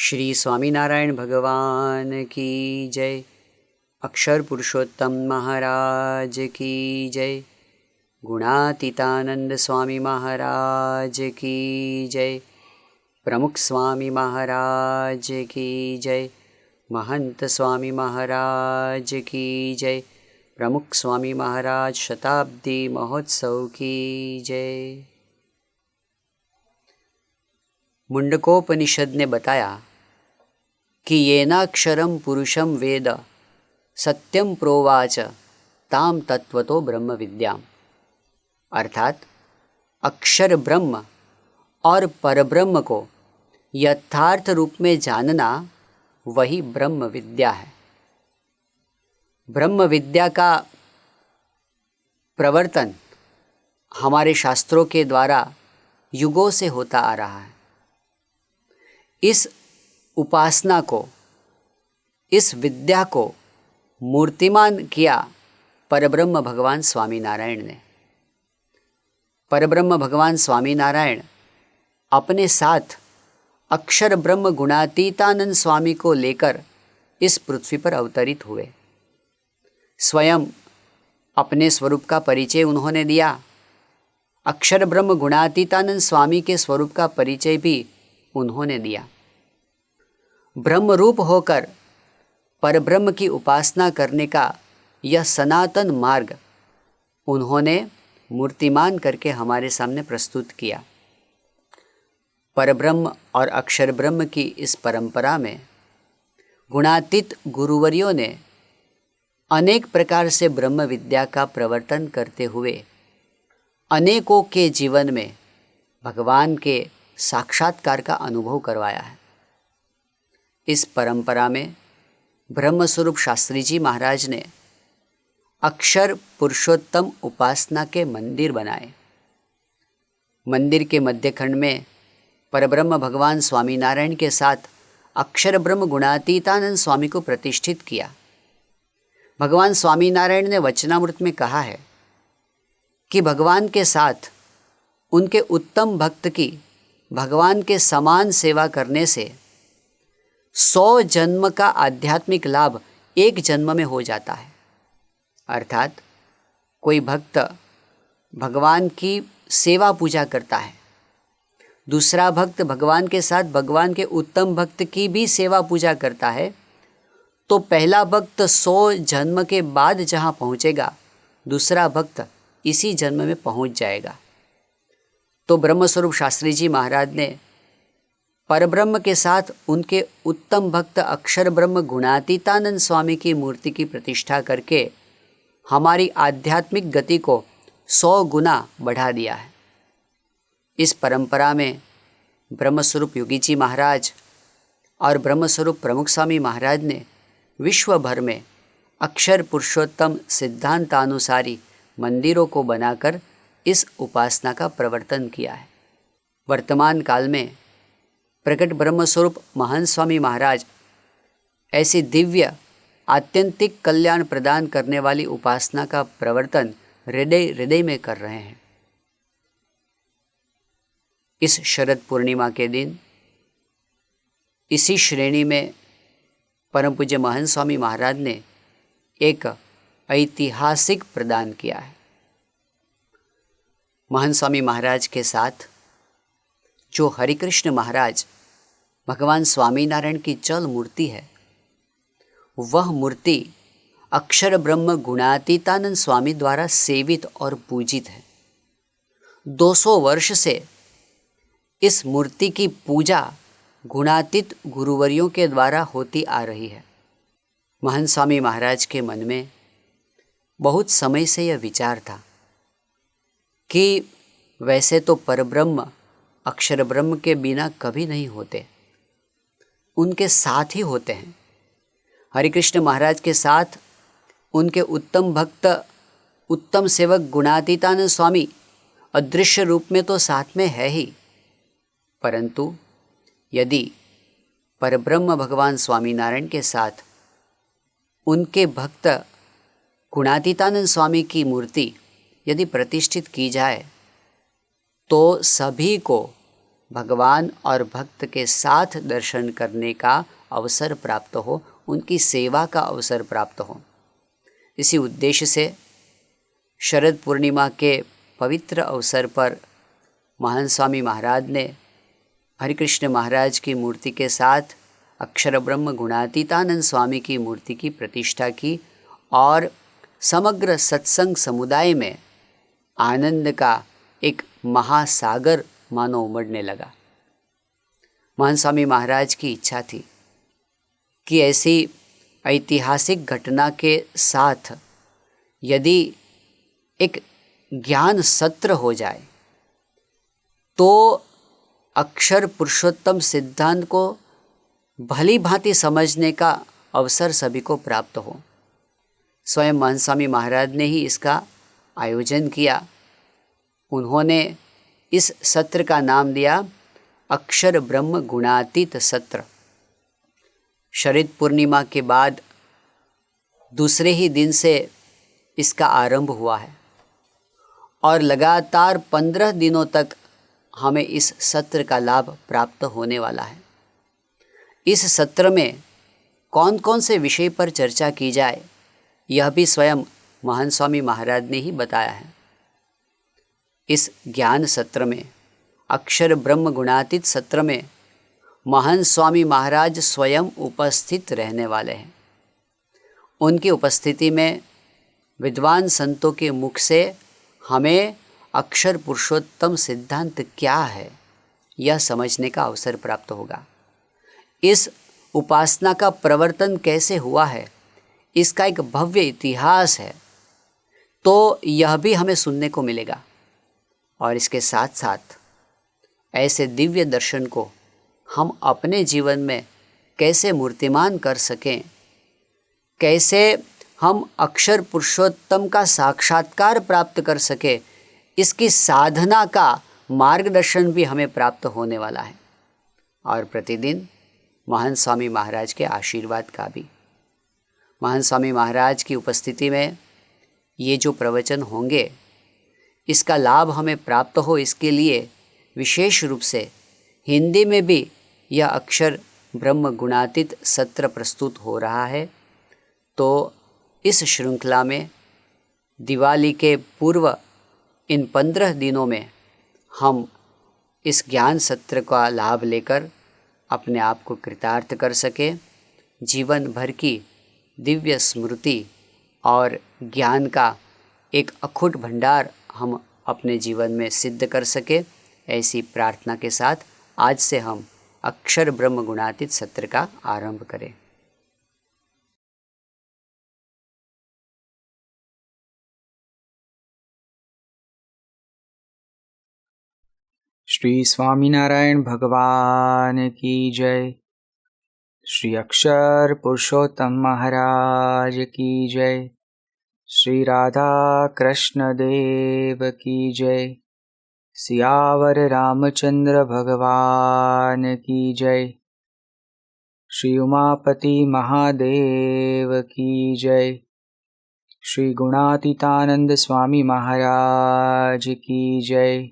श्री स्वामीनारायण भगवान की जय। अक्षर पुरुषोत्तम महाराज की जय। गुणातीतानंद स्वामी महाराज की जय। प्रमुख स्वामी महाराज की जय। महंत स्वामी महाराज की जय। प्रमुख स्वामी महाराज शताब्दी महोत्सव की जय। मुंडकोपनिषद ने बताया कि येनाक्षरम पुरुषम वेद सत्यम प्रोवाच ताम तत्वतो ब्रह्म विद्याम, अर्थात अक्षर ब्रह्म और परब्रह्म को यथार्थ रूप में जानना वही ब्रह्म विद्या है। ब्रह्म विद्या का प्रवर्तन हमारे शास्त्रों के द्वारा युगों से होता आ रहा है। इस उपासना को, इस विद्या को मूर्तिमान किया परब्रह्म भगवान स्वामीनारायण ने। परब्रह्म भगवान स्वामीनारायण अपने साथ अक्षर ब्रह्म गुणातीतानंद स्वामी को लेकर इस पृथ्वी पर अवतरित हुए। स्वयं अपने स्वरूप का परिचय उन्होंने दिया। अक्षर ब्रह्म गुणातीतानंद स्वामी के स्वरूप का परिचय भी उन्होंने दिया। ब्रह्म रूप होकर परब्रह्म की उपासना करने का यह सनातन मार्ग उन्होंने मूर्तिमान करके हमारे सामने प्रस्तुत किया। परब्रह्म और अक्षर ब्रह्म की इस परंपरा में गुणातीत गुरुवर्यों ने अनेक प्रकार से ब्रह्म विद्या का प्रवर्तन करते हुए अनेकों के जीवन में भगवान के साक्षात्कार का अनुभव करवाया है। इस परंपरा में ब्रह्मस्वरूप शास्त्री जी महाराज ने अक्षर पुरुषोत्तम उपासना के मंदिर बनाए। मंदिर के मध्यखंड में परब्रह्म भगवान स्वामीनारायण के साथ अक्षर ब्रह्म गुणातीतानंद स्वामी को प्रतिष्ठित किया। भगवान स्वामीनारायण ने वचनामृत में कहा है कि भगवान के साथ उनके उत्तम भक्त की भगवान के समान सेवा करने से 100 जन्म का आध्यात्मिक लाभ एक जन्म में हो जाता है। अर्थात कोई भक्त भगवान की सेवा पूजा करता है, दूसरा भक्त भगवान के साथ भगवान के उत्तम भक्त की भी सेवा पूजा करता है, तो पहला भक्त 100 जन्म के बाद जहाँ पहुँचेगा, दूसरा भक्त इसी जन्म में पहुँच जाएगा। तो ब्रह्मस्वरूप शास्त्री जी महाराज ने परब्रह्म के साथ उनके उत्तम भक्त अक्षर ब्रह्म गुणातीतानंद स्वामी की मूर्ति की प्रतिष्ठा करके हमारी आध्यात्मिक गति को 100 गुना बढ़ा दिया है। इस परंपरा में ब्रह्मस्वरूप योगी जी महाराज और ब्रह्मस्वरूप प्रमुख स्वामी महाराज ने विश्व भर में अक्षर पुरुषोत्तम सिद्धांतानुसारी मंदिरों को बनाकर इस उपासना का प्रवर्तन किया है। वर्तमान काल में प्रकट ब्रह्मस्वरूप महान स्वामी महाराज ऐसी दिव्य आत्यंतिक कल्याण प्रदान करने वाली उपासना का प्रवर्तन हृदय हृदय में कर रहे हैं। इस शरद पूर्णिमा के दिन इसी श्रेणी में परम पूज्य महान स्वामी महाराज ने एक ऐतिहासिक प्रदान किया है। महान स्वामी महाराज के साथ जो हरिकृष्ण महाराज भगवान स्वामीनारायण की चल मूर्ति है, वह मूर्ति अक्षर ब्रह्म गुणातीतानंद स्वामी द्वारा सेवित और पूजित है। 200 वर्ष से इस मूर्ति की पूजा गुणातीत गुरुवर्यों के द्वारा होती आ रही है। महान स्वामी महाराज के मन में बहुत समय से यह विचार था कि वैसे तो परब्रह्म अक्षर ब्रह्म के बिना कभी नहीं होते, उनके साथ ही होते हैं। हरिकृष्ण महाराज के साथ उनके उत्तम भक्त उत्तम सेवक गुणातीतानंद स्वामी अदृश्य रूप में तो साथ में है ही, परंतु यदि परब्रह्म भगवान स्वामीनारायण के साथ उनके भक्त गुणातीतानंद स्वामी की मूर्ति यदि प्रतिष्ठित की जाए तो सभी को भगवान और भक्त के साथ दर्शन करने का अवसर प्राप्त हो, उनकी सेवा का अवसर प्राप्त हो। इसी उद्देश्य से शरद पूर्णिमा के पवित्र अवसर पर महान स्वामी महाराज ने हरिकृष्ण महाराज की मूर्ति के साथ अक्षर ब्रह्म गुणातीतानंद स्वामी की मूर्ति की प्रतिष्ठा की और समग्र सत्संग समुदाय में आनंद का एक महासागर मानो उमड़ने लगा। महान स्वामी महाराज की इच्छा थी कि ऐसी ऐतिहासिक घटना के साथ यदि एक ज्ञान सत्र हो जाए तो अक्षर पुरुषोत्तम सिद्धांत को भली भांति समझने का अवसर सभी को प्राप्त हो। स्वयं महान स्वामी महाराज ने ही इसका आयोजन किया। उन्होंने इस सत्र का नाम दिया अक्षर ब्रह्म गुणातीत सत्र। शरद पूर्णिमा के बाद दूसरे ही दिन से इसका आरंभ हुआ है और लगातार 15 दिनों तक हमें इस सत्र का लाभ प्राप्त होने वाला है। इस सत्र में कौन कौन से विषय पर चर्चा की जाए, यह भी स्वयं महान स्वामी महाराज ने ही बताया है। इस ज्ञान सत्र में, अक्षर ब्रह्म गुणातीत सत्र में महान स्वामी महाराज स्वयं उपस्थित रहने वाले हैं। उनकी उपस्थिति में विद्वान संतों के मुख से हमें अक्षर पुरुषोत्तम सिद्धांत क्या है यह समझने का अवसर प्राप्त होगा। इस उपासना का प्रवर्तन कैसे हुआ है, इसका एक भव्य इतिहास है, तो यह भी हमें सुनने को मिलेगा। और इसके साथ साथ ऐसे दिव्य दर्शन को हम अपने जीवन में कैसे मूर्तिमान कर सकें, कैसे हम अक्षर पुरुषोत्तम का साक्षात्कार प्राप्त कर सके, इसकी साधना का मार्गदर्शन भी हमें प्राप्त होने वाला है। और प्रतिदिन महान स्वामी महाराज के आशीर्वाद का भी। महान स्वामी महाराज की उपस्थिति में ये जो प्रवचन होंगे, इसका लाभ हमें प्राप्त हो, इसके लिए विशेष रूप से हिंदी में भी यह अक्षर ब्रह्म गुणातीत सत्र प्रस्तुत हो रहा है। तो इस श्रृंखला में दिवाली के पूर्व इन 15 दिनों में हम इस ज्ञान सत्र का लाभ लेकर अपने आप को कृतार्थ कर सके, जीवन भर की दिव्य स्मृति और ज्ञान का एक अखुट भंडार हम अपने जीवन में सिद्ध कर सके, ऐसी प्रार्थना के साथ आज से हम अक्षर ब्रह्म गुणातीत सत्र का आरंभ करें। श्री स्वामीनारायण भगवान की जय। श्री अक्षर पुरुषोत्तम महाराज की जय। श्री राधा कृष्ण देव की जय। सियावर रामचंद्र भगवान की जय। श्री उमापति महादेव की जय। श्री गुणातीतानंद स्वामी महाराज की जय।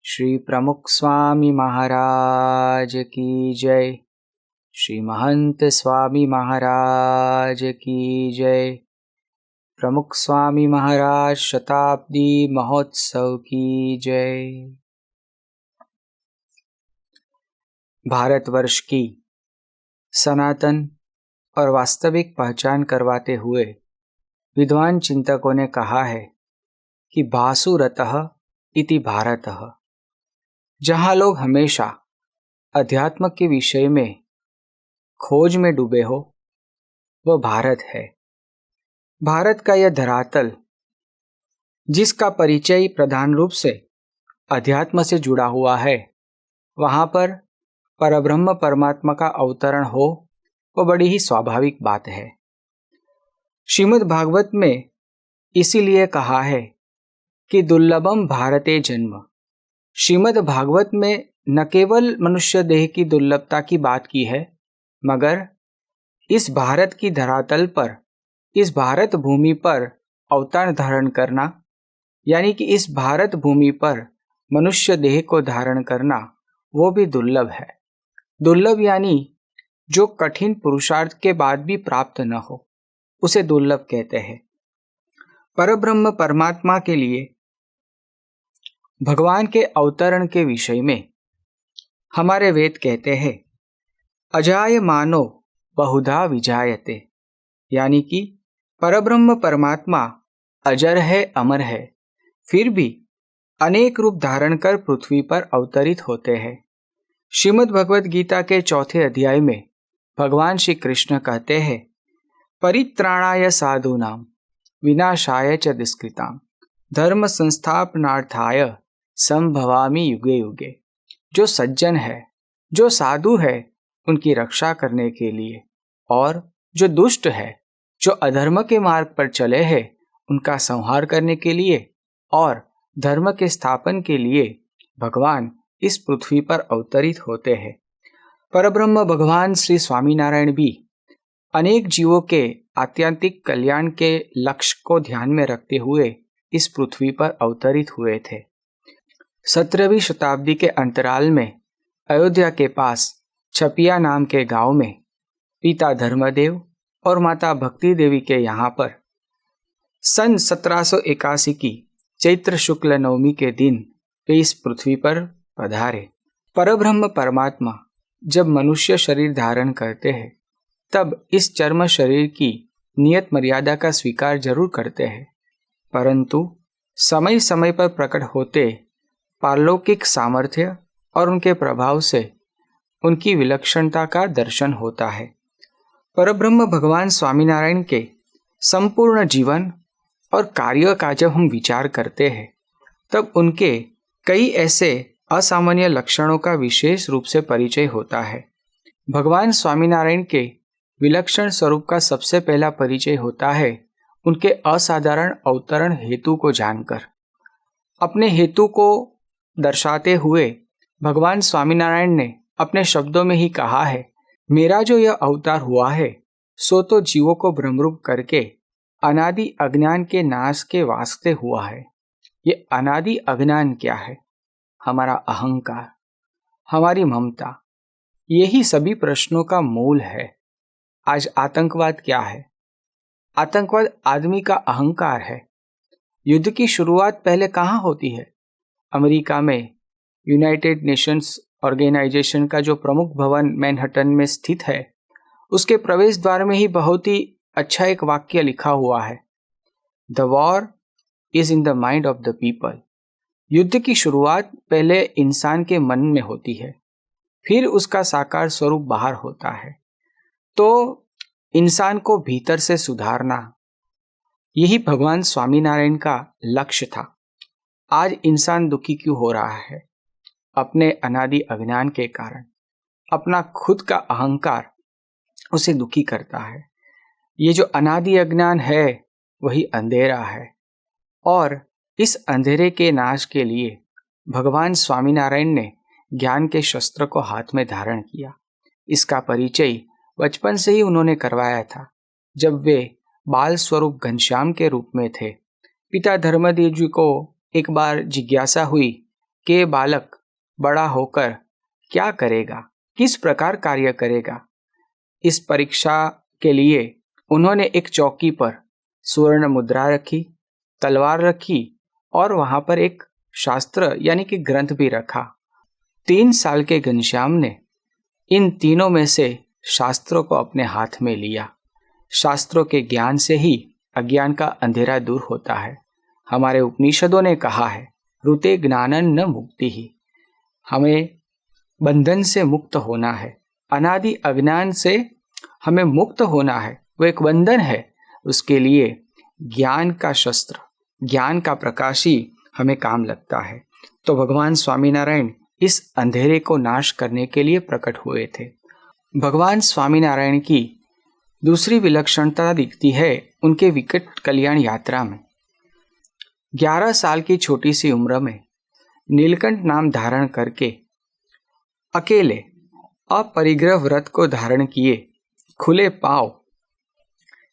श्री प्रमुख स्वामी महाराज की जय। श्री महंत स्वामी महाराज की जय। प्रमुख स्वामी महाराज शताब्दी महोत्सव की जय। भारतवर्ष की सनातन और वास्तविक पहचान करवाते हुए विद्वान चिंतकों ने कहा है कि भासुरतः इति भारतः। जहाँ लोग हमेशा अध्यात्म के विषय में खोज में डूबे हो, वह भारत है। भारत का यह धरातल, जिसका परिचय प्रधान रूप से अध्यात्म से जुड़ा हुआ है, वहाँ पर परब्रह्म परमात्मा का अवतरण हो, वह बड़ी ही स्वाभाविक बात है। श्रीमद् भागवत में इसीलिए कहा है कि दुर्लभम भारते जन्म। श्रीमद् भागवत में न केवल मनुष्य देह की दुर्लभता की बात की है, मगर इस भारत की धरातल पर, इस भारत भूमि पर अवतार धारण करना, यानी कि इस भारत भूमि पर मनुष्य देह को धारण करना, वो भी दुर्लभ है। दुर्लभ यानी जो कठिन पुरुषार्थ के बाद भी प्राप्त न हो, उसे दुर्लभ कहते हैं। परब्रह्म परमात्मा के लिए भगवान के अवतरण के विषय में हमारे वेद कहते हैं, अजायमानो बहुधा विजायते, यानी कि परब्रह्म परमात्मा अजर है, अमर है, फिर भी अनेक रूप धारण कर पृथ्वी पर अवतरित होते हैं। श्रीमद् भगवद गीता के 4 अध्याय में भगवान श्री कृष्ण कहते हैं, परित्राणाय साधूनां विनाशाय च दुष्कृतां धर्म संस्थापनार्थाय संभवामि युगे युगे। जो सज्जन है, जो साधु है, उनकी रक्षा करने के लिए, और जो दुष्ट है, जो अधर्म के मार्ग पर चले हैं, उनका संहार करने के लिए और धर्म के स्थापन के लिए भगवान इस पृथ्वी पर अवतरित होते हैं। परब्रह्म भगवान श्री स्वामीनारायण भी अनेक जीवों के आत्यंतिक कल्याण के लक्ष्य को ध्यान में रखते हुए इस पृथ्वी पर अवतरित हुए थे। 17वीं शताब्दी के अंतराल में अयोध्या के पास छपिया नाम के गांव में पिता धर्मदेव और माता भक्ति देवी के यहाँ पर सन 1781 की चैत्र शुक्ल नवमी के दिन वे इस पृथ्वी पर पधारे। परब्रह्म परमात्मा जब मनुष्य शरीर धारण करते हैं, तब इस चर्म शरीर की नियत मर्यादा का स्वीकार जरूर करते हैं, परंतु समय समय पर प्रकट होते पारलौकिक सामर्थ्य और उनके प्रभाव से उनकी विलक्षणता का दर्शन होता है। परब्रह्म भगवान स्वामीनारायण के संपूर्ण जीवन और कार्य का जब हम विचार करते हैं, तब उनके कई ऐसे असामान्य लक्षणों का विशेष रूप से परिचय होता है। भगवान स्वामीनारायण के विलक्षण स्वरूप का सबसे पहला परिचय होता है उनके असाधारण अवतरण हेतु को जानकर। अपने हेतु को दर्शाते हुए भगवान स्वामीनारायण ने अपने शब्दों में ही कहा है, मेरा जो यह अवतार हुआ है सो तो जीवों को भ्रमरूप करके अनादि अज्ञान के नाश के वास्ते हुआ है। ये अनादि अज्ञान क्या है? हमारा अहंकार, हमारी ममता, यही सभी प्रश्नों का मूल है। आज आतंकवाद क्या है? आतंकवाद आदमी का अहंकार है। युद्ध की शुरुआत पहले कहाँ होती है? अमेरिका में यूनाइटेड नेशंस ऑर्गेनाइजेशन का जो प्रमुख भवन मैनहट्टन में स्थित है, उसके प्रवेश द्वार में ही बहुत ही अच्छा एक वाक्य लिखा हुआ है, the war is in the mind of the people. युद्ध की शुरुआत पहले इंसान के मन में होती है, फिर उसका साकार स्वरूप बाहर होता है। तो इंसान को भीतर से सुधारना, यही भगवान स्वामीनारायण का लक्ष्य था। आज इंसान दुखी क्यों हो रहा है? अपने अनादि अज्ञान के कारण। अपना खुद का अहंकार उसे दुखी करता है। ये जो अनादि अज्ञान है वही अंधेरा है, और इस अंधेरे के नाश के लिए भगवान स्वामीनारायण ने ज्ञान के शस्त्र को हाथ में धारण किया। इसका परिचय बचपन से ही उन्होंने करवाया था। जब वे बाल स्वरूप घनश्याम के रूप में थे, पिता धर्मदेव जी को एक बार जिज्ञासा हुई कि बालक बड़ा होकर क्या करेगा, किस प्रकार कार्य करेगा। इस परीक्षा के लिए उन्होंने एक चौकी पर स्वर्ण मुद्रा रखी, तलवार रखी और वहां पर एक शास्त्र यानी कि ग्रंथ भी रखा। 3 साल के घनश्याम ने इन तीनों में से शास्त्रों को अपने हाथ में लिया। शास्त्रों के ज्ञान से ही अज्ञान का अंधेरा दूर होता है। हमारे उपनिषदों ने कहा है, ऋते ज्ञानन न मुक्ति ही। हमें बंधन से मुक्त होना है, अनादि अज्ञान से हमें मुक्त होना है, वो एक बंधन है। उसके लिए ज्ञान का शस्त्र, ज्ञान का प्रकाश ही हमें काम लगता है। तो भगवान स्वामीनारायण इस अंधेरे को नाश करने के लिए प्रकट हुए थे। भगवान स्वामीनारायण की दूसरी विलक्षणता दिखती है उनके विकट कल्याण यात्रा में। 11 साल की छोटी सी उम्र में नीलकंठ नाम धारण करके अकेले अपरिग्रह व्रत को धारण किए खुले पांव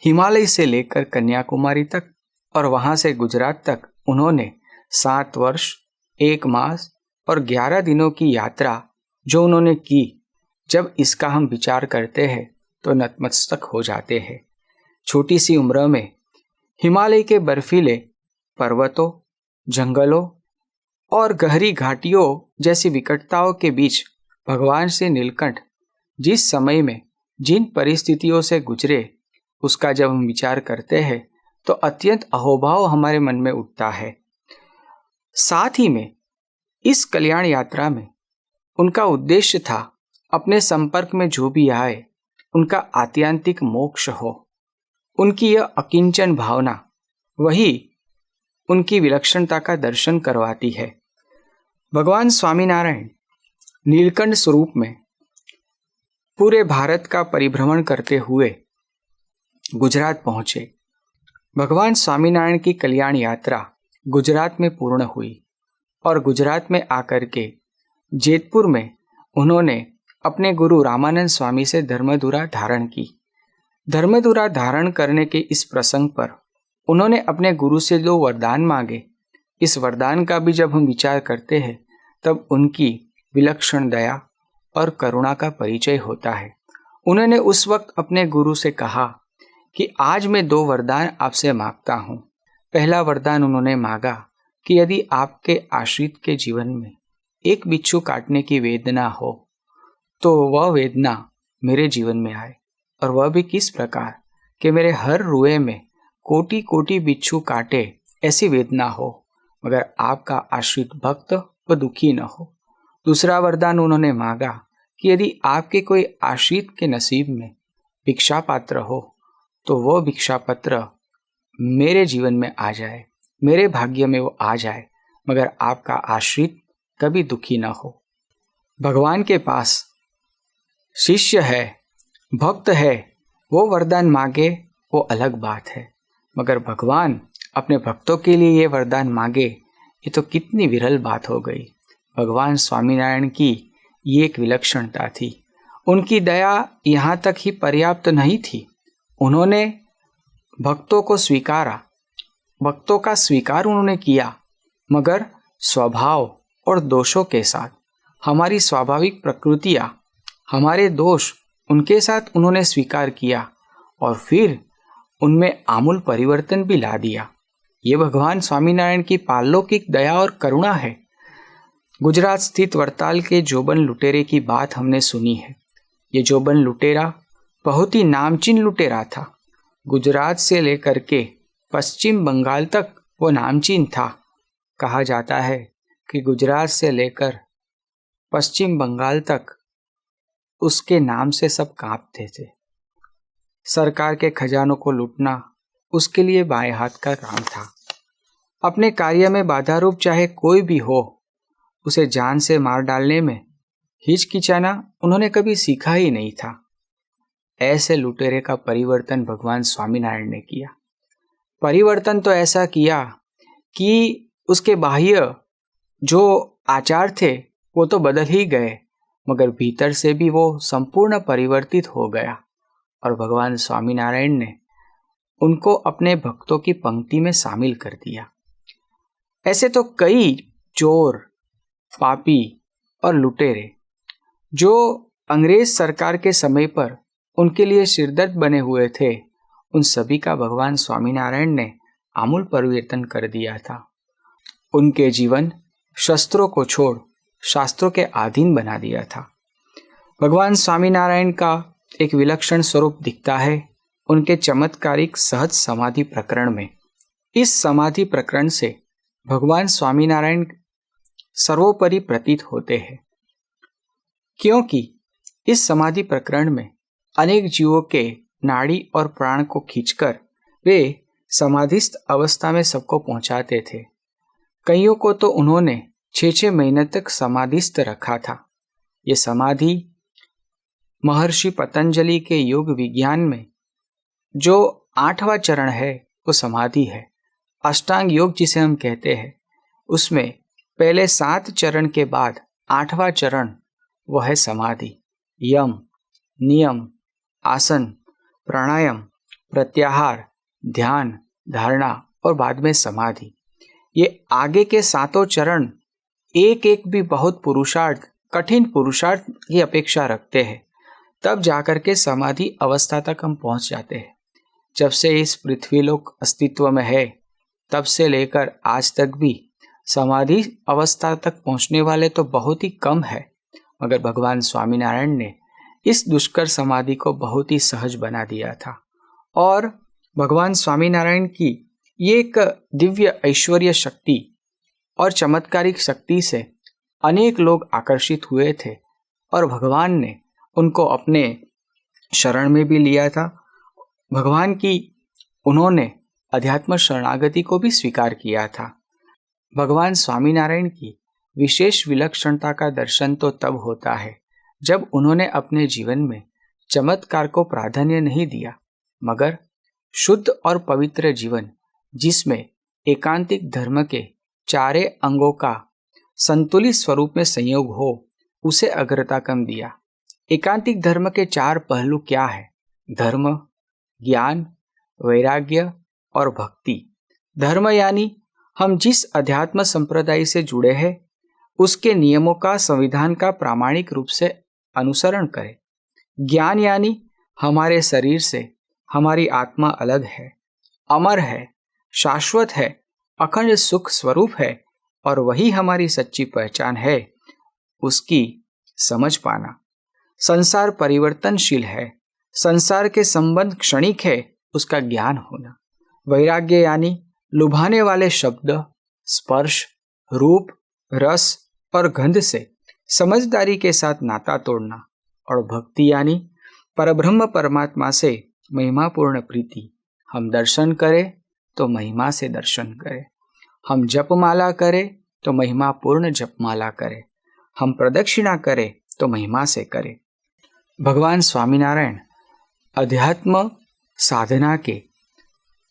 हिमालय से लेकर कन्याकुमारी तक और वहां से गुजरात तक उन्होंने 7 वर्ष 1 मास और 11 दिनों की यात्रा जो उन्होंने की, जब इसका हम विचार करते हैं तो नतमस्तक हो जाते हैं। छोटी सी उम्र में हिमालय के बर्फीले पर्वतों, जंगलों और गहरी घाटियों जैसी विकटताओं के बीच भगवान श्री नीलकंठ जिस समय में जिन परिस्थितियों से गुजरे, उसका जब हम विचार करते हैं तो अत्यंत अहोभाव हमारे मन में उठता है। साथ ही में इस कल्याण यात्रा में उनका उद्देश्य था अपने संपर्क में जो भी आए उनका आत्यंतिक मोक्ष हो। उनकी यह अकिंचन भावना वही उनकी विलक्षणता का दर्शन करवाती है। भगवान स्वामीनारायण नीलकंठ स्वरूप में पूरे भारत का परिभ्रमण करते हुए गुजरात पहुंचे। भगवान स्वामीनारायण की कल्याण यात्रा गुजरात में पूर्ण हुई और गुजरात में आकर के जेतपुर में उन्होंने अपने गुरु रामानंद स्वामी से धर्मधुरा धारण की। धर्मधुरा धारण करने के इस प्रसंग पर उन्होंने अपने गुरु से जो वरदान मांगे, इस वरदान का भी जब हम विचार करते हैं तब उनकी विलक्षण दया और करुणा का परिचय होता है। उन्होंने उस वक्त अपने गुरु से कहा कि आज मैं 2 वरदान आपसे मांगता हूँ। पहला वरदान उन्होंने मांगा कि यदि आपके आश्रित के जीवन में एक बिच्छू काटने की वेदना हो तो वह वेदना मेरे जीवन में आए, और वह भी किस प्रकार कि मेरे हर रुए में कोटि कोटि बिच्छू काटे ऐसी वेदना हो, मगर आपका आश्रित भक्त वह दुखी न हो। दूसरा वरदान उन्होंने मांगा कि यदि आपके कोई आश्रित के नसीब में भिक्षा पात्र हो तो वह भिक्षा पत्र मेरे जीवन में आ जाए, मेरे भाग्य में वो आ जाए, मगर आपका आश्रित कभी दुखी न हो। भगवान के पास शिष्य है, भक्त है, वो वरदान मांगे वो अलग बात है, मगर भगवान अपने भक्तों के लिए ये वरदान मांगे, ये तो कितनी विरल बात हो गई। भगवान स्वामीनारायण की ये एक विलक्षणता थी। उनकी दया यहाँ तक ही पर्याप्त नहीं थी, उन्होंने भक्तों को स्वीकारा, भक्तों का स्वीकार उन्होंने किया, मगर स्वभाव और दोषों के साथ। हमारी स्वाभाविक प्रकृतियाँ, हमारे दोष, उनके साथ उन्होंने स्वीकार किया और फिर उनमें आमूल परिवर्तन भी ला दिया। ये भगवान स्वामीनारायण की पारलौकिक दया और करुणा है। गुजरात स्थित वरताल के जोबन लुटेरे की बात हमने सुनी है। ये जोबन लुटेरा बहुत ही नामचीन लुटेरा था। गुजरात से लेकर के पश्चिम बंगाल तक वो नामचीन था। कहा जाता है कि गुजरात से लेकर पश्चिम बंगाल तक उसके नाम से सब कांपते थे। सरकार के खजानों को लूटना उसके लिए बाएं हाथ का काम था। अपने कार्य में बाधारूप चाहे कोई भी हो, उसे जान से मार डालने में हिचकिचाना उन्होंने कभी सीखा ही नहीं था। ऐसे लुटेरे का परिवर्तन भगवान स्वामीनारायण ने किया। परिवर्तन तो ऐसा किया कि उसके बाह्य जो आचार थे वो तो बदल ही गए, मगर भीतर से भी वो संपूर्ण परिवर्तित हो गया और भगवान स्वामीनारायण ने उनको अपने भक्तों की पंक्ति में शामिल कर दिया। ऐसे तो कई चोर, पापी और लुटेरे जो अंग्रेज सरकार के समय पर उनके लिए सिरदर्द बने हुए थे, उन सभी का भगवान स्वामीनारायण ने आमूल परिवर्तन कर दिया था। उनके जीवन शस्त्रों को छोड़ शास्त्रों के अधीन बना दिया था। भगवान स्वामीनारायण का एक विलक्षण स्वरूप दिखता है उनके चमत्कारिक सहज समाधि प्रकरण में। इस समाधि प्रकरण से भगवान स्वामीनारायण सर्वोपरि प्रतीत होते हैं, क्योंकि इस समाधि प्रकरण में अनेक जीवों के नाड़ी और प्राण को खींचकर वे समाधिस्थ अवस्था में सबको पहुंचाते थे। कईयों को तो उन्होंने 6-6 महीने तक समाधिस्थ रखा था। ये समाधि महर्षि पतंजलि के योग विज्ञान में जो 8वां चरण है वो समाधि है। अष्टांग योग जिसे हम कहते हैं, उसमें पहले 7 चरण के बाद 8वां चरण वो है समाधि। यम, नियम, आसन, प्राणायाम, प्रत्याहार, ध्यान, धारणा और बाद में समाधि। ये आगे के 7 चरण एक एक भी बहुत पुरुषार्थ कठिन पुरुषार्थ की अपेक्षा रखते हैं, तब जाकर के समाधि अवस्था तक हम पहुंच जाते हैं। जब से इस पृथ्वीलोक अस्तित्व में है, तब से लेकर आज तक भी समाधि अवस्था तक पहुंचने वाले तो बहुत ही कम है, मगर भगवान स्वामीनारायण ने इस दुष्कर समाधि को बहुत ही सहज बना दिया था। और भगवान स्वामीनारायण की ये एक दिव्य ऐश्वर्य शक्ति और चमत्कारिक शक्ति से अनेक लोग आकर्षित हुए थे और भगवान ने उनको अपने शरण में भी लिया था। भगवान की उन्होंने अध्यात्म शरणागति को भी स्वीकार किया था। भगवान स्वामीनारायण की विशेष विलक्षणता का दर्शन तो तब होता है जब उन्होंने अपने जीवन में चमत्कार को प्राधान्य नहीं दिया, मगर शुद्ध और पवित्र जीवन जिसमें एकांतिक धर्म के चारे अंगों का संतुलित स्वरूप में संयोग हो, उसे अग्रता कम दिया। एकांतिक धर्म के चार पहलू क्या है? धर्म, ज्ञान, वैराग्य और भक्ति। धर्म यानी हम जिस अध्यात्म संप्रदाय से जुड़े हैं उसके नियमों का संविधान का प्रामाणिक रूप से अनुसरण करें। ज्ञान यानी हमारे शरीर से हमारी आत्मा अलग है, अमर है, शाश्वत है, अखंड सुख स्वरूप है और वही हमारी सच्ची पहचान है, उसकी समझ पाना। संसार परिवर्तनशील है, संसार के संबंध क्षणिक है, उसका ज्ञान होना। वैराग्य यानी लुभाने वाले शब्द, स्पर्श, रूप, रस और गंध से समझदारी के साथ नाता तोड़ना। और भक्ति यानी परब्रह्म परमात्मा से महिमापूर्ण प्रीति। हम दर्शन करें तो महिमा से दर्शन करें, हम जपमाला करें तो महिमापूर्ण जपमाला करें, हम प्रदक्षिणा करें तो महिमा से करें। भगवान स्वामीनारायण अध्यात्म साधना के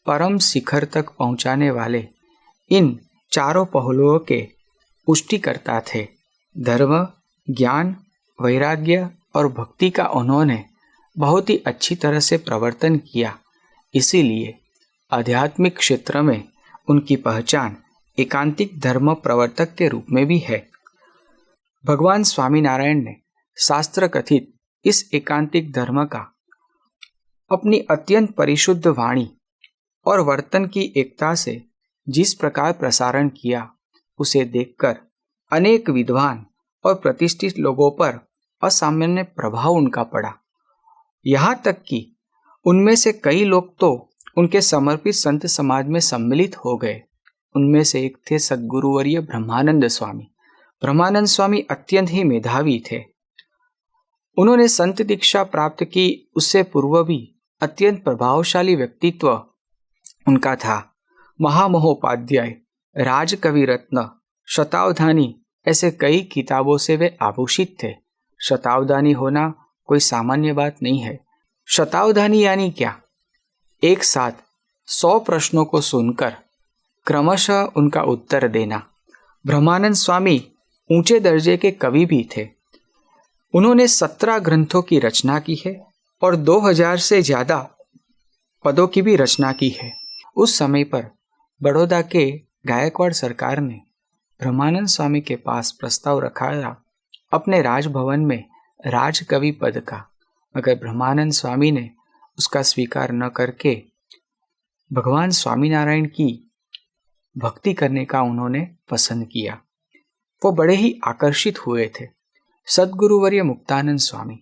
परम शिखर तक पहुंचाने वाले इन चारों पहलुओं के पुष्टिकर्ता थे। धर्म, ज्ञान, वैराग्य और भक्ति का उन्होंने बहुत ही अच्छी तरह से प्रवर्तन किया। इसीलिए आध्यात्मिक क्षेत्र में उनकी पहचान एकांतिक धर्म प्रवर्तक के रूप में भी है। भगवान स्वामीनारायण ने शास्त्र कथित इस एकांतिक धर्म का अपनी अत्यंत परिशुद्ध वाणी और वर्तन की एकता से जिस प्रकार प्रसारण किया, उसे देखकर अनेक विद्वान और प्रतिष्ठित लोगों पर असामान्य प्रभाव उनका पड़ा। यहाँ तक कि उनमें से कई लोग तो उनके समर्पित संत समाज में सम्मिलित हो गए। उनमें से एक थे सद्गुरुवर्य ब्रह्मानंद स्वामी। ब्रह्मानंद स्वामी अत्यंत ही मेधावी थे। उन्होंने संत दीक्षा प्राप्त की, उससे पूर्व भी अत्यंत प्रभावशाली व्यक्तित्व उनका था। महामहोपाध्याय, राजकवि रत्न, शतावधानी, ऐसे कई किताबों से वे आभूषित थे। शतावधानी होना कोई सामान्य बात नहीं है। शतावधानी यानी क्या? एक साथ 100 प्रश्नों को सुनकर क्रमशः उनका उत्तर देना। ब्रह्मानंद स्वामी ऊंचे दर्जे के कवि भी थे। उन्होंने 17 ग्रंथों की रचना की है और 2000 से ज़्यादा पदों की भी रचना की है। उस समय पर बड़ौदा के गायकवाड़ सरकार ने ब्रह्मानंद स्वामी के पास प्रस्ताव रखा था अपने राजभवन में राजकवि पद का, मगर ब्रह्मानंद स्वामी ने उसका स्वीकार न करके भगवान स्वामीनारायण की भक्ति करने का उन्होंने पसंद किया। वो बड़े ही आकर्षित हुए थे। सद्गुरुवर्य मुक्तानंद स्वामी,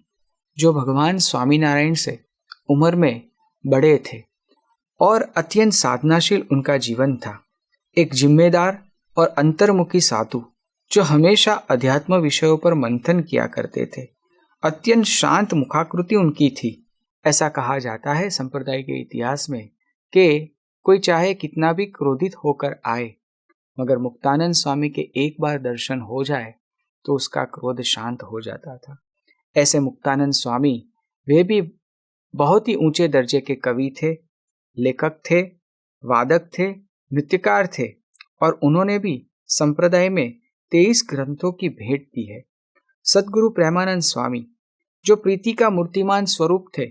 जो भगवान स्वामीनारायण से उम्र में बड़े थे और अत्यंत साधनाशील उनका जीवन था, एक जिम्मेदार और अंतर्मुखी साधु जो हमेशा अध्यात्म विषयों पर मंथन किया करते थे। अत्यंत शांत मुखाकृति उनकी थी। ऐसा कहा जाता है संप्रदाय के इतिहास में कि कोई चाहे कितना भी क्रोधित होकर आए, मगर मुक्तानंद स्वामी के एक बार दर्शन हो जाए तो उसका क्रोध शांत हो जाता था। ऐसे मुक्तानंद स्वामी वे भी बहुत ही ऊंचे दर्जे के कवि थे, लेखक थे, वादक थे, नृत्यकार थे और उन्होंने भी संप्रदाय में 23 ग्रंथों की भेंट दी है। सद्गुरु प्रेमानंद स्वामी जो प्रीति का मूर्तिमान स्वरूप थे,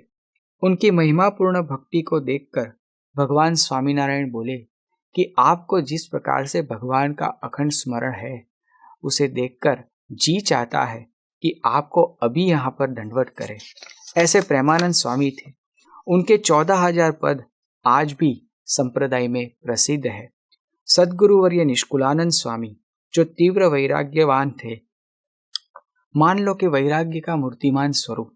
उनकी महिमापूर्ण भक्ति को देखकर भगवान स्वामीनारायण बोले कि आपको जिस प्रकार से भगवान का अखंड स्मरण है, उसे देखकर जी चाहता है कि आपको अभी यहाँ पर दंडवत करें। ऐसे प्रेमानंद स्वामी थे। उनके 14,000 पद आज भी संप्रदाय में प्रसिद्ध है। सद्गुरुवर्य निष्कुलानंद स्वामी जो तीव्र वैराग्यवान थे, मान लो कि वैराग्य का मूर्तिमान स्वरूप,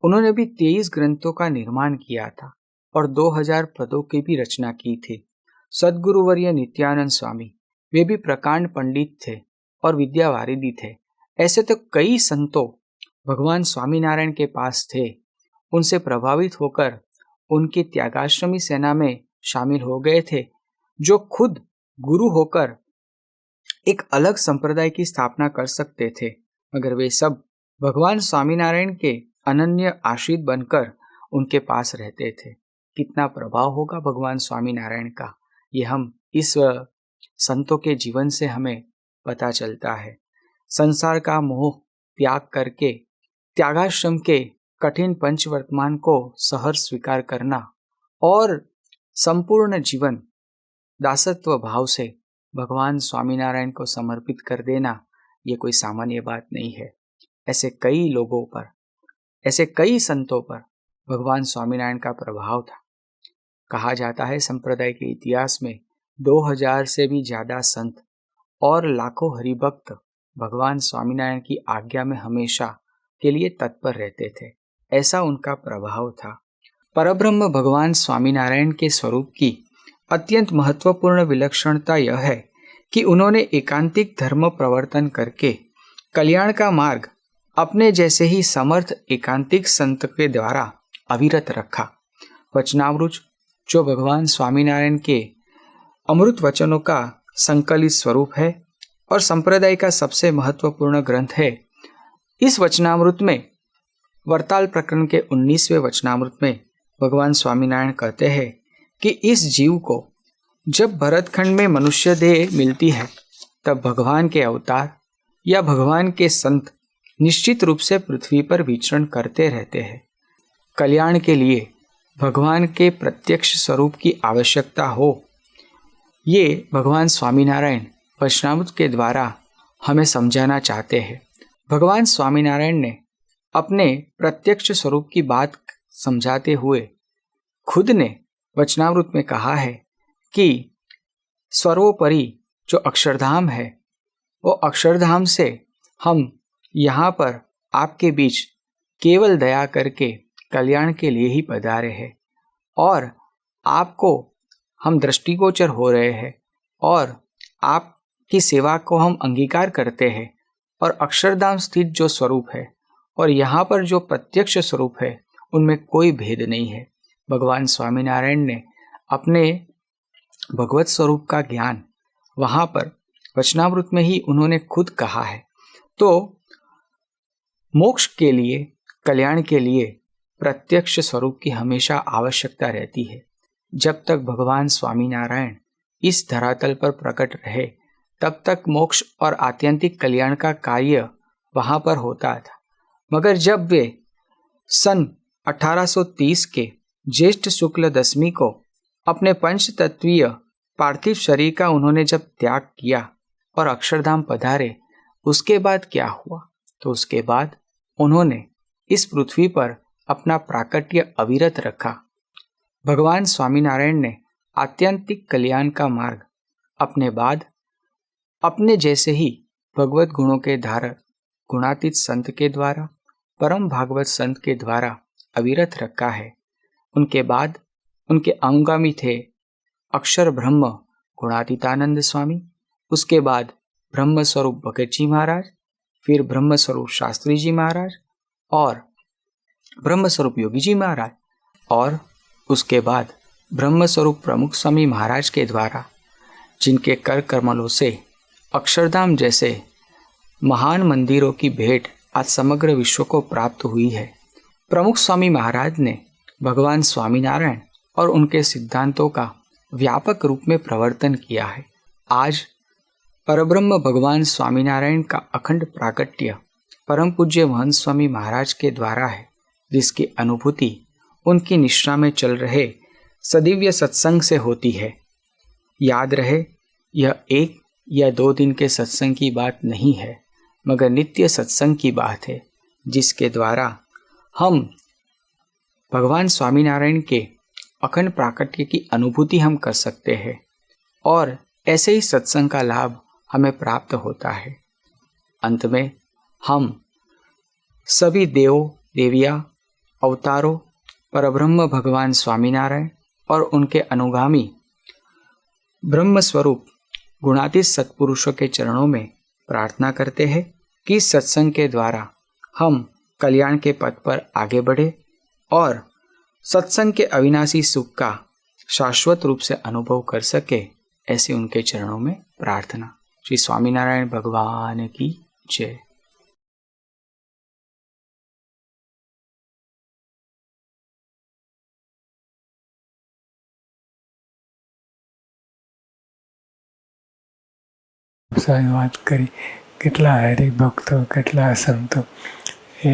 उन्होंने भी 23 ग्रंथों का निर्माण किया था और 2000 पदों की भी रचना की थी। सद्गुरुवर्य नित्यानंद स्वामी वे भी प्रकांड पंडित थे और विद्यावारिधि थे। ऐसे तो कई संतों भगवान स्वामीनारायण के पास थे। उनसे प्रभावित होकर उनकी त्यागाश्रमी सेना में शामिल हो गए थे, जो खुद गुरु होकर एक अलग संप्रदाय की स्थापना कर सकते थे, मगर वे सब भगवान स्वामीनारायण के अनन्य आश्रित बनकर उनके पास रहते थे। कितना प्रभाव होगा भगवान स्वामीनारायण का, ये हम इस संतों के जीवन से हमें पता चलता है। संसार का मोह त्याग करके त्यागाश्रम के कठिन पंचवर्तमान को सहर्ष स्वीकार करना और संपूर्ण जीवन दासत्व भाव से भगवान स्वामीनारायण को समर्पित कर देना, ये कोई सामान्य बात नहीं है। ऐसे कई लोगों पर, ऐसे कई संतों पर भगवान स्वामीनारायण का प्रभाव था। कहा जाता है संप्रदाय के इतिहास में 2000 से भी ज्यादा संत और लाखों हरिभक्त भगवान स्वामीनारायण की आज्ञा में हमेशा के लिए तत्पर रहते थे। ऐसा उनका प्रभाव था। परब्रह्म भगवान स्वामीनारायण के स्वरूप की अत्यंत महत्वपूर्ण विलक्षणता यह है कि उन्होंने एकांतिक धर्म प्रवर्तन करके कल्याण का मार्ग अपने जैसे ही समर्थ एकांतिक संत के द्वारा अविरत रखा। वचनामृत जो भगवान स्वामीनारायण के अमृत वचनों का संकलित स्वरूप है और संप्रदाय का सबसे महत्वपूर्ण ग्रंथ है, इस वचनामृत में वरताल प्रकरण के 19वें वचनामृत में भगवान स्वामीनारायण कहते हैं कि इस जीव को जब भरतखंड में मनुष्य देह मिलती है, तब भगवान के अवतार या भगवान के संत निश्चित रूप से पृथ्वी पर विचरण करते रहते हैं। कल्याण के लिए भगवान के प्रत्यक्ष स्वरूप की आवश्यकता हो, ये भगवान स्वामीनारायण वचनामृत के द्वारा हमें समझाना चाहते हैं। भगवान स्वामीनारायण ने अपने प्रत्यक्ष स्वरूप की बात समझाते हुए खुद ने वचनामृत में कहा है कि सर्वोपरि जो अक्षरधाम है, वो अक्षरधाम से हम यहाँ पर आपके बीच केवल दया करके कल्याण के लिए ही पधारे हैं और आपको हम दृष्टिगोचर हो रहे हैं और आपकी सेवा को हम अंगीकार करते हैं। और अक्षरधाम स्थित जो स्वरूप है और यहाँ पर जो प्रत्यक्ष स्वरूप है, उनमें कोई भेद नहीं है। भगवान स्वामीनारायण ने अपने भगवत स्वरूप का ज्ञान वहाँ पर वचनामृत में ही उन्होंने खुद कहा है। तो मोक्ष के लिए, कल्याण के लिए प्रत्यक्ष स्वरूप की हमेशा आवश्यकता रहती है। जब तक भगवान स्वामीनारायण इस धरातल पर प्रकट रहे, तब तक मोक्ष और आत्यंतिक कल्याण का कार्य वहाँ पर होता था। मगर जब वे सन 1830 के ज्येष्ठ शुक्ल दशमी को अपने पंचतत्वीय पार्थिव शरीर का उन्होंने जब त्याग किया और अक्षरधाम पधारे, उसके बाद क्या हुआ? तो उसके बाद उन्होंने इस पृथ्वी पर अपना प्राकट्य अविरत रखा। भगवान स्वामीनारायण ने आत्यंतिक कल्याण का मार्ग अपने बाद अपने जैसे ही भगवत गुणों के धारक गुणातीत संत के द्वारा, परम भागवत संत के द्वारा अविरत रखा है। उनके बाद उनके अनुगामी थे अक्षर ब्रह्म गुणातीतानंद स्वामी, उसके बाद ब्रह्म स्वरूप भगत जी महाराज, फिर ब्रह्म स्वरूप शास्त्री जी महाराज और ब्रह्म स्वरूप योगी जी महाराज, और उसके बाद ब्रह्म स्वरूप प्रमुख स्वामी महाराज के द्वारा, जिनके कर कमलों से अक्षरधाम जैसे महान मंदिरों की भेंट आज समग्र विश्व को प्राप्त हुई है। प्रमुख स्वामी महाराज ने भगवान स्वामीनारायण और उनके सिद्धांतों का व्यापक रूप में प्रवर्तन किया है। आज परब्रह्म भगवान स्वामीनारायण का अखंड प्राकट्य परम पूज्य महंत स्वामी महाराज के द्वारा है, जिसकी अनुभूति उनकी निष्ठा में चल रहे सदिव्य सत्संग से होती है। याद रहे, यह 1 या 2 दिन के सत्संग की बात नहीं है, मगर नित्य सत्संग की बात है। जिसके द्वारा हम भगवान स्वामीनारायण के अखंड प्राकट्य की अनुभूति हम कर सकते हैं और ऐसे ही सत्संग का लाभ हमें प्राप्त होता है। अंत में हम सभी देवों देवियाँ अवतारों परब्रह्म भगवान स्वामीनारायण और उनके अनुगामी ब्रह्म स्वरूप गुणातीत सत्पुरुषों के चरणों में प्रार्थना करते हैं कि सत्संग के द्वारा हम कल्याण के पथ पर आगे बढ़े और सत्संग के अविनाशी सुख का शाश्वत रूप से अनुभव कर सके, ऐसी उनके चरणों में प्रार्थना। श्री स्वामीनारायण भगवान की जय। સારી વાત કરી. કેટલા હરિભક્તો કેટલા સંતો એ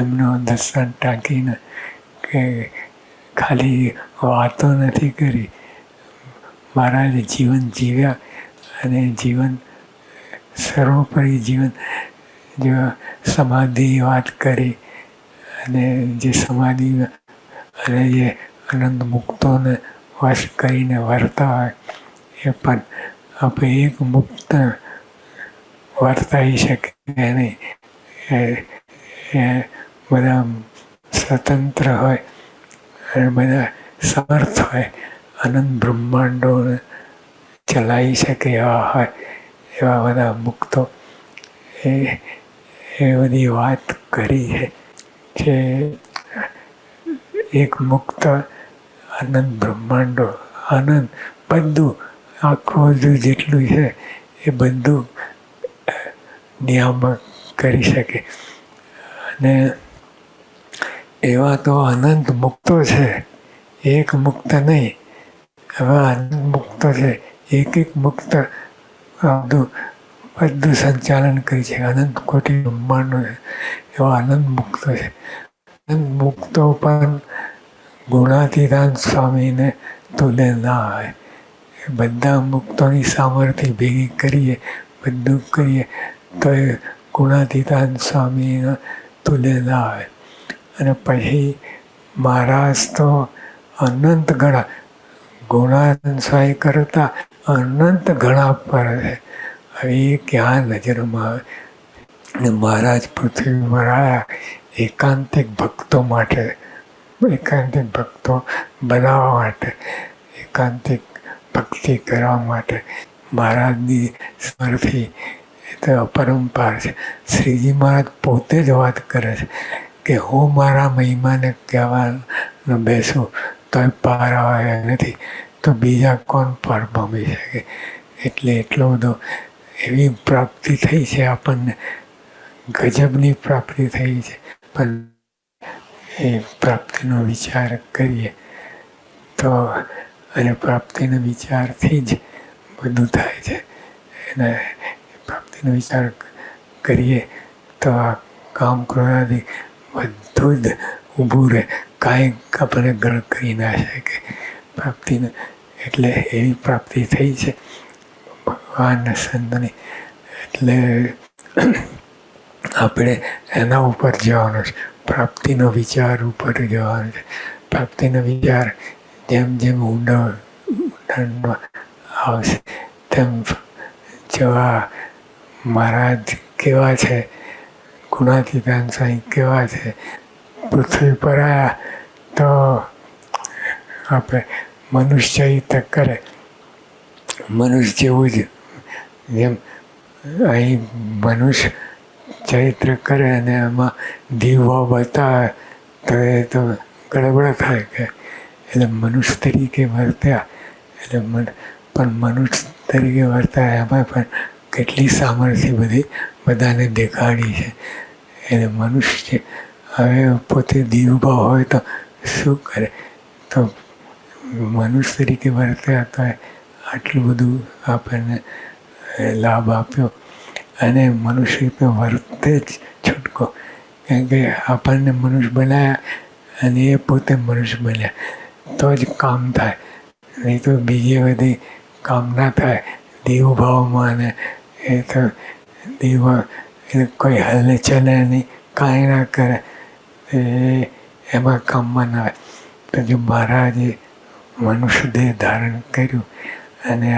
એમનો દર્શન ટાંકીને કે ખાલી વાતો નથી કરી, મહારાજ જીવન જીવ્યા અને જીવન સર્વોપરી જીવન જો સમાધિ વાત કરી અને જે સમાધિ અને જે આનંદ મુક્તોને વશ કરીને વર્તા હોય એ પણ આપણે એક મુક્ત વર્તાઈ શકે નહીં. એ બધા સ્વતંત્ર હોય અને બધા સમર્થ હોય, અનંત બ્રહ્માંડોને ચલાવી શકે એવા હોય, એવા બધા મુક્તો એ બધી વાત કરી છે કે એક મુક્ત અનંત બ્રહ્માંડો આનંદ બધું આખું બધું જેટલું છે એ બધું નિયામક કરી શકે. અને એવા તો અનંત મુક્તો છે, એક મુક્ત નહીં, એવા અનંત મુક્તો છે. એક મુક્ત બધું સંચાલન કરી છે. અનંત કોટી બ્રહ્માંડો છે એવા અનંત મુક્તો છે. અનંત મુક્તો પણ ગુણાતીતાન સ્વામીને તુલે ના હોય. બધા મુક્તોની સામર્થ્ય ભેગી કરીએ, બધું કરીએ તો એ ગુણાતીતાન સ્વામીના તુલે ના હોય. અને પછી મહારાજ તો અનંત ગણા ગુણાતીતાન સ્વામી કરતા અનંત ગણા પર છે. હવે એ ક્યાં નજરમાં આવે? અને મહારાજ પૃથ્વી પર આવ્યા એકાંતિક ભક્તો માટે, એકાંતિક ભક્તો બનાવવા માટે, એકાંતિક ભક્તિ કરવા માટે. મહારાજની સ્મૃતિ એ તો અપરંપાર છે. શ્રીજી મહારાજ પોતે જ વાત કરે છે કે હું મારા મહિમાને કહેવાનો બેસું તોય પાર આવે નથી, તો બીજા કોણ પાર પામી શકે? એટલે એટલો બધો એવી પ્રાપ્તિ થઈ છે આપણને, ગજબની પ્રાપ્તિ થઈ છે. પણ એ પ્રાપ્તિનો વિચાર કરીએ તો, અને પ્રાપ્તિના વિચારથી જ બધું થાય છે. અને પ્રાપ્તિનો વિચાર કરીએ તો આ કામ ક્રોધાથી બધું જ ઊભું રહે, કાંઈ આપણને ગણ કરી ના શકે પ્રાપ્તિને. એટલે એવી પ્રાપ્તિ થઈ છે ભગવાનના સંતની. એટલે આપણે એના ઉપર જવાનું છે, પ્રાપ્તિનો વિચાર ઉપર જવાનું છે. પ્રાપ્તિનો વિચાર જેમ જેમ ઊંડાણમાં આવશે તેમ જેવા મહારાજ કેવા છે, ગુણાતીતાન સ્વામી કેવા છે, પૃથ્વી પર આવ્યા તો આપણે મનુષ્ય ચરિત્ર કરે, મનુષ્ય જેવું જ જેમ અહીં મનુષ્ય ચરિત્ર કરે અને એમાં દીવભાવ બતાવે તો એ તો ગડબડ થાય કે એટલે મનુષ્ય તરીકે વર્ત્યા. એટલે પણ મનુષ્ય તરીકે વર્ત્યા એમાં પણ કેટલી સામર્થ્ય બધી બધાને દેખાડી છે. એટલે મનુષ્ય હવે પોતે દીવભાવ હોય તો શું કરે? તો મનુષ્ય તરીકે વર્ત્યા તો આટલું બધું આપણને લાભ આપ્યો. અને મનુષ્ય રૂપે વર્તે જ છૂટકો, કારણ કે આપણને મનુષ્ય બનાવ્યા અને એ પોતે મનુષ્ય બન્યા તો જ કામ થાય, નહીં તો બીજે બધી કામ ના થાય. દેવભાવમાં ને એ તો દેવ કોઈ હલે ચલે નહીં, કાંઈ ના કરે એ એમાં કામમાં ના આવે. તો જો મહારાજે મનુષ્ય દેહ ધારણ કર્યું અને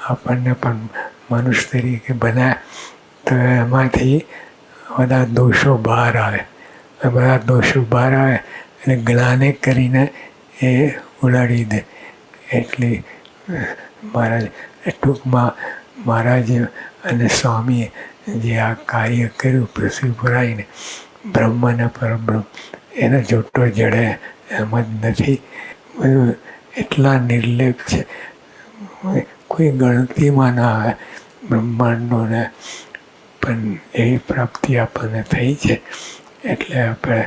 આપણને પણ મનુષ્ય તરીકે બનાવ્યા, તો એમાંથી બધા દોષો બહાર આવે. બધા દોષો બહાર આવે અને જ્ઞાને કરીને એ ઉડાડી દે. એટલે મહારાજ ટૂંકમાં મહારાજે અને સ્વામીએ જે આ કાર્ય કર્યું પૃથ્વી પર આવીને બ્રહ્મ અને પરબ્રહ્મ એનો જોટો જડે એમ જ નથી. બધું એટલા નિર્લેપ છે, કોઈ ગણતીમાં ના આવે બ્રહ્માંડોને. પણ એવી પ્રાપ્તિ આપણને થઈ છે એટલે આપણે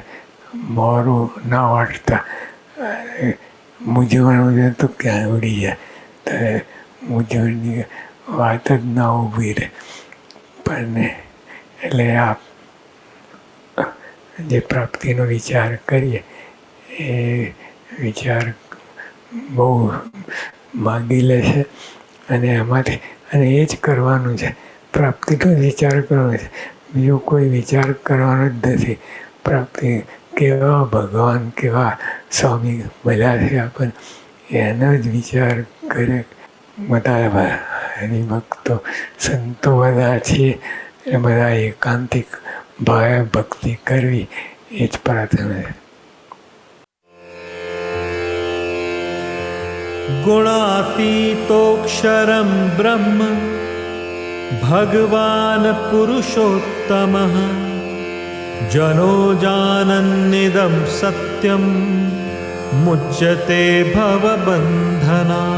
મોરું ના વાટતા. મૂંઝવણ તો ક્યાં ઉડી જાય, તો મૂંઝવણની વાત જ ના ઊભી રહે. પણ એટલે આ જે પ્રાપ્તિનો વિચાર કરીએ એ વિચાર બહુ માગી લે છે અને એમાંથી અને એ જ કરવાનું છે. પ્રાપ્તિનો જ વિચાર કરવાનો છે, બીજો કોઈ વિચાર કરવાનો જ નથી. પ્રાપ્તિ કેવા ભગવાન કેવા સ્વામી મળ્યા છે આપણને એનો જ વિચાર કરે. બધા હરિભક્તો સંતો બધા છીએ એ બધા એકાંતિક ભાવે ભક્તિ કરવી એ જ પ્રાર્થના છે. गुणातीतोऽक्षरं ब्रह्म भगवान् पुरुषोत्तमः जनो जानन्निदं सत्यं मुच्यते भवबन्धनात्.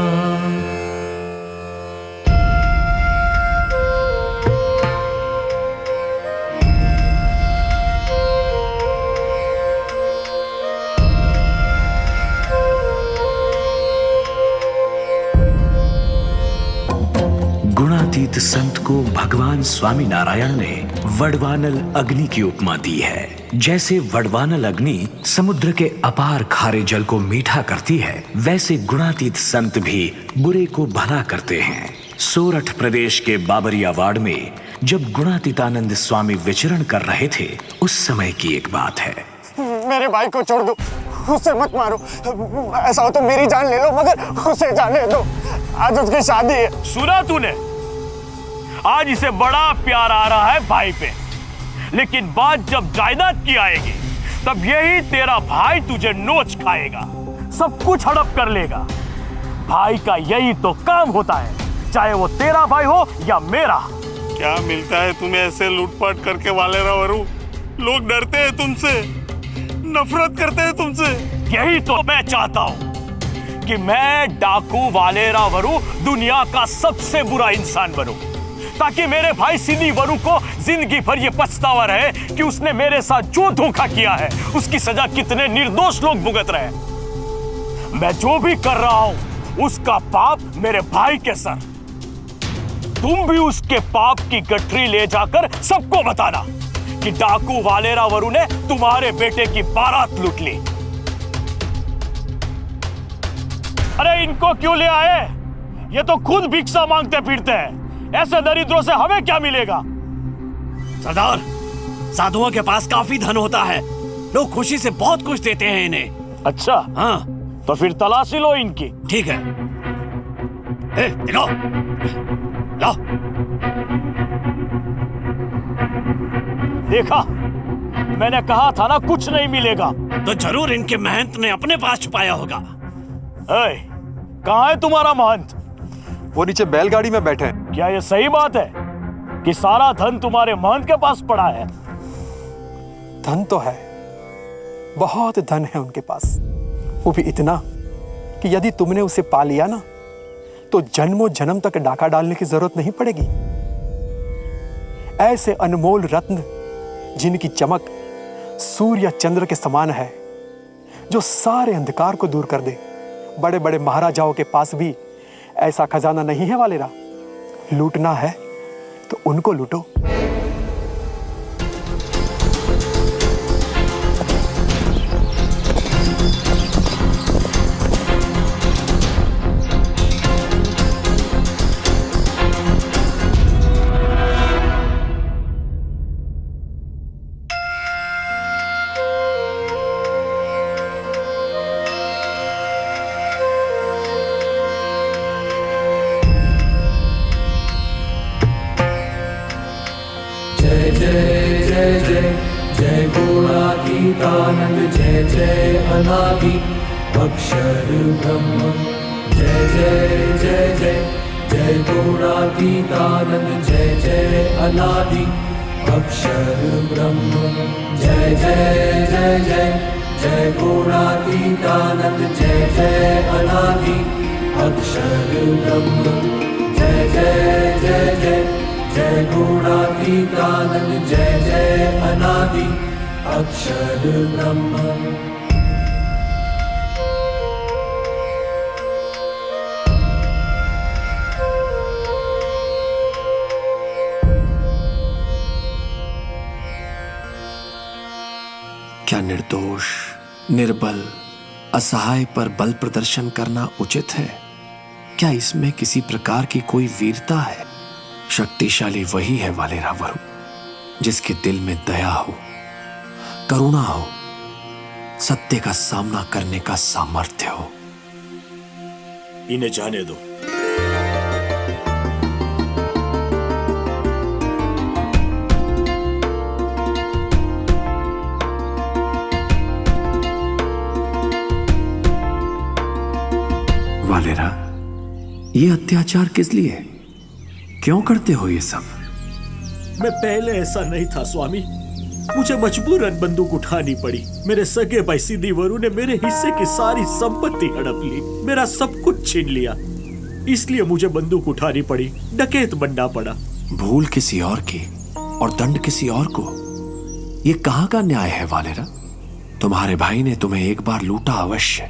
गुणातीत संत को भगवान स्वामी नारायण ने वडवानल अग्नि की उपमा दी है. जैसे वडवानल अग्नि समुद्र के अपार खारे जल को मीठा करती है, वैसे गुणातीत संत भी बुरे को भला करते हैं. सोरठ प्रदेश के बाबरियावाड़ में जब गुणातीतानंद स्वामी विचरण कर रहे थे, उस समय की एक बात है. मेरे भाई को छोड़ दो, उसे मत मारो. ऐसा हो तो मेरी जान ले लो, मगर उसे जाने दो. आज उसकी शादी है. सुना तूने? आज इसे बड़ा प्यार आ रहा है भाई पे, लेकिन बात जब जायदाद की आएगी तब यही तेरा भाई तुझे नोच खाएगा, सब कुछ हड़प कर लेगा. भाई का यही तो काम होता है, चाहे वो तेरा भाई हो या मेरा. क्या मिलता है तुम्हें ऐसे लूटपाट करके वालेरा वरु? लोग डरते हैं तुमसे, नफरत करते हैं तुमसे. यही तो मैं चाहता हूं कि मैं डाकू वालेरा वरु दुनिया का सबसे बुरा इंसान बनूं, ताकि मेरे भाई सिनी वरु को जिंदगी भर ये पछतावा रहे कि उसने मेरे साथ जो धोखा किया है उसकी सजा कितने निर्दोष लोग भुगत रहे हैं. मैं जो भी कर रहा हूं उसका पाप मेरे भाई के सर. तुम भी उसके पाप की गठरी ले जाकर सबको बताना कि डाकू वालेरा वरु ने तुम्हारे बेटे की बारात लूट ली. अरे इनको क्यों ले आए? ये तो खुद भिक्षा मांगते फिरते हैं. ऐसे दरिद्रों से हमें क्या मिलेगा? सरदार, साधुओं के पास काफी धन होता है, लोग खुशी से बहुत कुछ देते हैं इन्हें. अच्छा, हाँ, तो फिर तलाशी लो इनकी. ठीक है. देखो, लाओ. देखा, मैंने कहा था ना कुछ नहीं मिलेगा. तो जरूर इनके महंत ने अपने पास छुपाया होगा. कहाँ है तुम्हारा महंत? वो नीचे बैलगाड़ी में बैठे हैं. क्या ये सही बात है कि सारा धन तुम्हारे महंत के पास पड़ा है? धन तो है, बहुत धन है उनके पास, वो भी इतना कि यदि तुमने उसे पा लिया ना तो जन्मों जन्म तक डाका डालने की जरूरत नहीं पड़ेगी. ऐसे अनमोल रत्न जिनकी चमक सूर्य चंद्र के समान है, जो सारे अंधकार को दूर कर दे. बड़े बड़े महाराजाओं के पास भी ऐसा खजाना नहीं है वालेरा. लूटना है तो उनको लूटो. गुणातीतानंद जय जय अनादि अक्षर ब्रह्म जय जय जय जय जय गुणातीतानंद जय जय अनादि अक्षर ब्रह्म जय जय जय जय जय गुणातीतानंद जय जय अनादि अक्षर ब्रह्म जय जय जय जय जय गुणातीतानंद जय जय अनादि अक्षर ब्रह्म। क्या निर्दोष, निर्बल, असहाय पर बल प्रदर्शन करना उचित है? क्या इसमें किसी प्रकार की कोई वीरता है? शक्तिशाली वही है वालेरा वरु जिसके दिल में दया हो, करुणा हो, सत्य का सामना करने का सामर्थ्य हो। इन्हें जाने दो। वालेरा, ये अत्याचार किस लिए? क्यों करते हो ये सब? मैं पहले ऐसा नहीं था स्वामी, मुझे मजबूरन बंदूक उठानी पड़ी। मेरे सगे भाई सिद्धि वरु ने मेरे हिस्से की सारी संपत्ति हड़प ली, मेरा सब कुछ छीन लिया, इसलिए मुझे बंदूक उठानी पड़ी, डकैत बनना पड़ा। भूल किसी और की और दंड किसी और को, ये कहां का न्याय है वालेरा? तुम्हारे भाई ने तुम्हें एक बार लूटा अवश्य,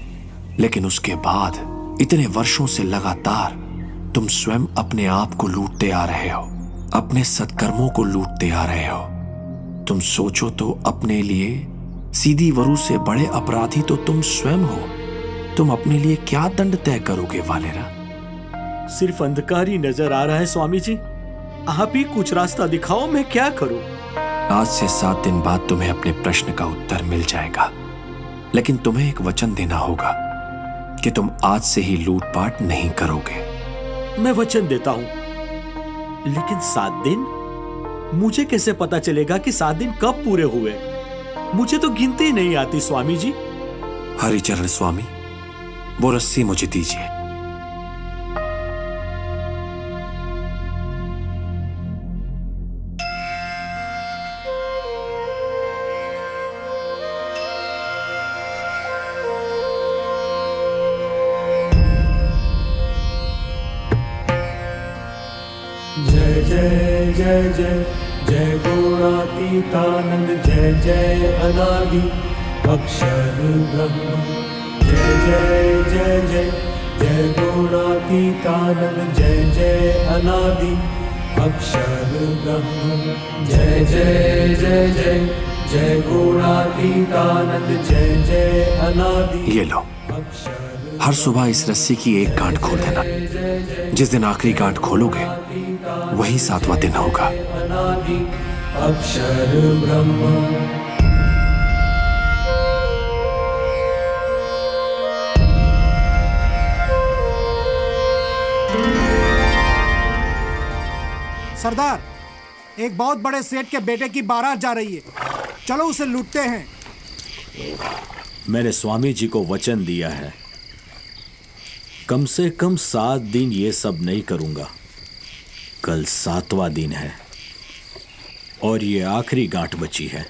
लेकिन उसके बाद इतने वर्षों से लगातार तुम स्वयं अपने आप को लूटते आ रहे हो, अपने सत्कर्मों को लूटते आ रहे हो। तुम सोचो तो अपने लिए सीधी वरु से बड़े अपराधी तो तुम स्वयं हो। तुम अपने लिए क्या दंड तय करोगे वालेरा? सिर्फ अंधकार ही नजर आ रहा है स्वामी जी, आप ही कुछ रास्ता दिखाओ, मैं क्या करूं? आज से 7 दिन बाद तुम्हें अपने प्रश्न का उत्तर मिल जाएगा, लेकिन तुम्हें एक वचन देना होगा कि तुम आज से ही लूटपाट नहीं करोगे। मैं वचन देता हूं, लेकिन 7 दिन? मुझे कैसे पता चलेगा कि 7 दिन कब पूरे हुए? मुझे तो गिनती नहीं आती स्वामी जी। हरिचरण स्वामी, वो रस्सी मुझे दीजिए। जय जय जय जय जय गुणातीतानंद जय जय अनादि अक्षर ब्रह्म जय जय जय जय जय गुणातीतानंद जय जय अनादि अक्षर ब्रह्म जय जय जय जय जय गुणातीतानंद जय जय अनादि। ये लो, हर सुबह इस रस्सी की एक गांठ खोल देना। जिस दिन आखिरी गांठ खोलोगे वही 7वां दिन होगा। अनादि अक्षर ब्रह्म। सरदार, एक बहुत बड़े सेठ के बेटे की बारात जा रही है, चलो उसे लूटते हैं। मैंने स्वामी जी को वचन दिया है, कम से कम 7 दिन ये सब नहीं करूंगा। कल 7वां दिन है और ये आखिरी गांठ बची है।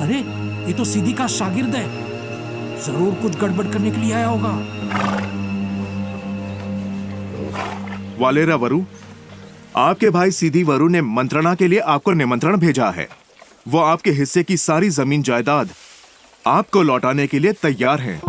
अरे, ये तो सीधी का शागिर्द है, जरूर कुछ गड़बड़ करने के लिए आया होगा। वालेरा वरु, आपके भाई सीधी वरु ने मंत्रणा के लिए आपको निमंत्रण भेजा है। वो आपके हिस्से की सारी जमीन जायदाद आपको लौटाने के लिए तैयार है।